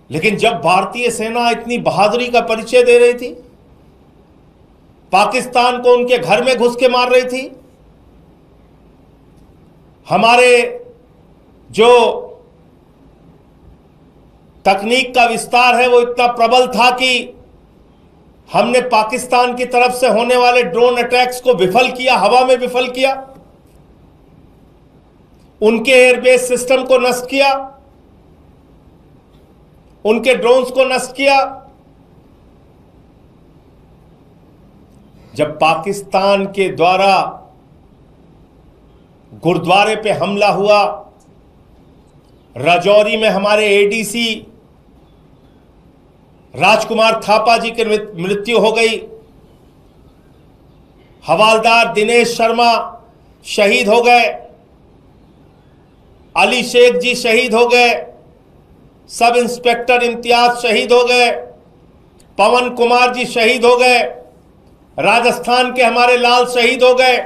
लेकिन जब भारतीय सेना इतनी बहादुरी का परिचय दे रही थी, पाकिस्तान को उनके घर में घुस के मार रही थी, हमारे जो तकनीक का विस्तार है वो इतना प्रबल था कि हमने पाकिस्तान की तरफ से होने वाले ड्रोन अटैक्स को विफल किया, हवा में विफल किया, उनके एयरबेस सिस्टम को नष्ट किया, उनके ड्रोन्स को नष्ट किया। जब पाकिस्तान के द्वारा गुरुद्वारे पे हमला हुआ, राजौरी में हमारे एडीसी राजकुमार थापा जी की मृत्यु हो गई, हवालदार दिनेश शर्मा शहीद हो गए, अली शेख जी शहीद हो गए, सब इंस्पेक्टर इम्तियाज शहीद हो गए, पवन कुमार जी शहीद हो गए, राजस्थान के हमारे लाल शहीद हो गए।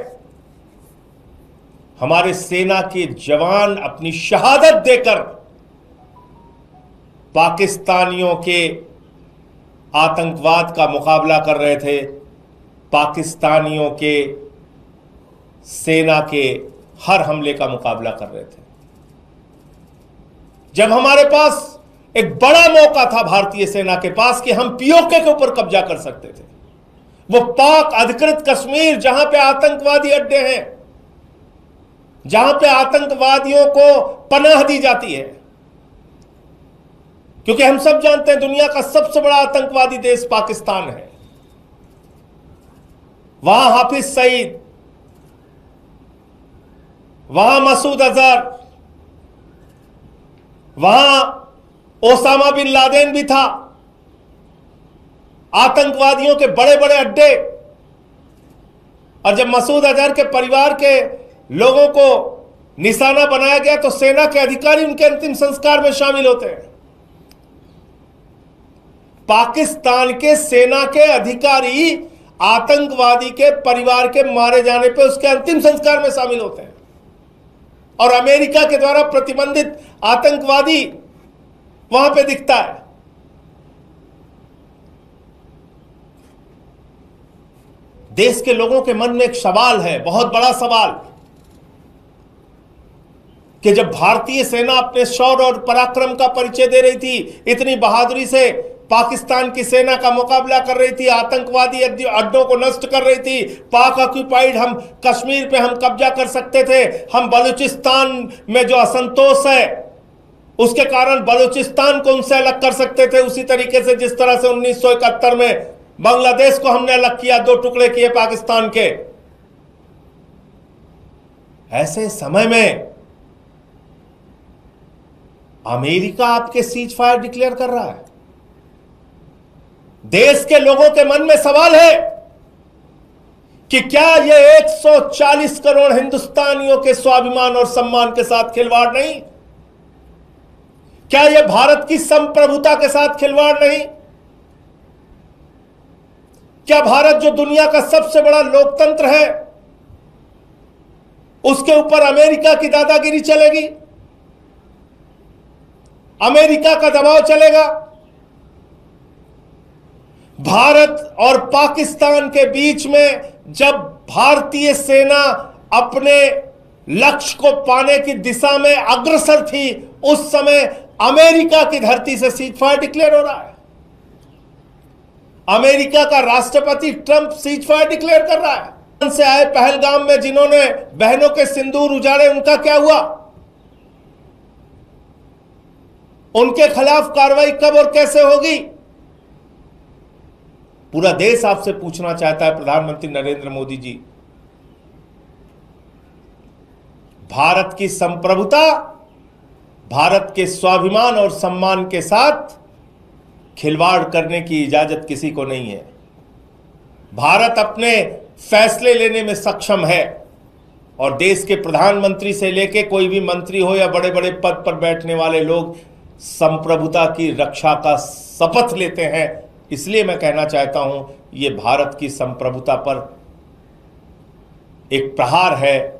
हमारे सेना के जवान अपनी शहादत देकर पाकिस्तानियों के आतंकवाद का मुकाबला कर रहे थे, पाकिस्तानियों के सेना के हर हमले का मुकाबला कर रहे थे। जब हमारे पास एक बड़ा मौका था भारतीय सेना के पास कि हम पीओके के ऊपर कब्जा कर सकते थे, वो पाक अधिकृत कश्मीर जहां पे आतंकवादी अड्डे हैं, जहां पे आतंकवादियों को पनाह दी जाती है, क्योंकि हम सब जानते हैं दुनिया का सबसे बड़ा आतंकवादी देश पाकिस्तान है। वहां हाफिज सईद, वहां मसूद अजहर, वहां ओसामा बिन लादेन भी था, आतंकवादियों के बड़े बड़े अड्डे। और जब मसूद अजहर के परिवार के लोगों को निशाना बनाया गया तो सेना के अधिकारी उनके अंतिम संस्कार में शामिल होते हैं। पाकिस्तान के सेना के अधिकारी आतंकवादी के परिवार के मारे जाने पर उसके अंतिम संस्कार में शामिल होते हैं, और अमेरिका के द्वारा प्रतिबंधित आतंकवादी वहां पे दिखता है। देश के लोगों के मन में एक सवाल है, बहुत बड़ा सवाल, कि जब भारतीय सेना अपने शौर्य और पराक्रम का परिचय दे रही थी, इतनी बहादुरी से पाकिस्तान की सेना का मुकाबला कर रही थी, आतंकवादी अड्डों को नष्ट कर रही थी, पाक ऑक्यूपाइड हम कश्मीर पे हम कब्जा कर सकते थे, हम बलूचिस्तान में जो असंतोष है उसके कारण बलूचिस्तान को उनसे अलग कर सकते थे, उसी तरीके से जिस तरह से 1971 में बांग्लादेश को हमने अलग किया, 2 टुकड़े किए पाकिस्तान के। ऐसे समय में अमेरिका आपके सीज फायर डिक्लेयर कर रहा है। देश के लोगों के मन में सवाल है कि क्या यह 140 करोड़ हिंदुस्तानियों के स्वाभिमान और सम्मान के साथ खिलवाड़ नहीं? क्या यह भारत की संप्रभुता के साथ खिलवाड़ नहीं? क्या भारत जो दुनिया का सबसे बड़ा लोकतंत्र है उसके ऊपर अमेरिका की दादागिरी चलेगी? अमेरिका का दबाव चलेगा? भारत और पाकिस्तान के बीच में जब भारतीय सेना अपने लक्ष्य को पाने की दिशा में अग्रसर थी, उस समय अमेरिका की धरती से सीज फायर डिक्लेयर हो रहा है। अमेरिका का राष्ट्रपति ट्रंप सीज फायर डिक्लेयर कर रहा है। से आए पहलगाम में जिन्होंने बहनों के सिंदूर उजाड़े, उनका क्या हुआ? उनके खिलाफ कार्रवाई कब और कैसे होगी? पूरा देश आपसे पूछना चाहता है, प्रधानमंत्री नरेंद्र मोदी जी, भारत की संप्रभुता, भारत के स्वाभिमान और सम्मान के साथ खिलवाड़ करने की इजाजत किसी को नहीं है। भारत अपने फैसले लेने में सक्षम है, और देश के प्रधानमंत्री से लेकर कोई भी मंत्री हो या बड़े बड़े पद पर बैठने वाले लोग संप्रभुता की रक्षा का शपथ लेते हैं। इसलिए मैं कहना चाहता हूं, ये भारत की संप्रभुता पर एक प्रहार है,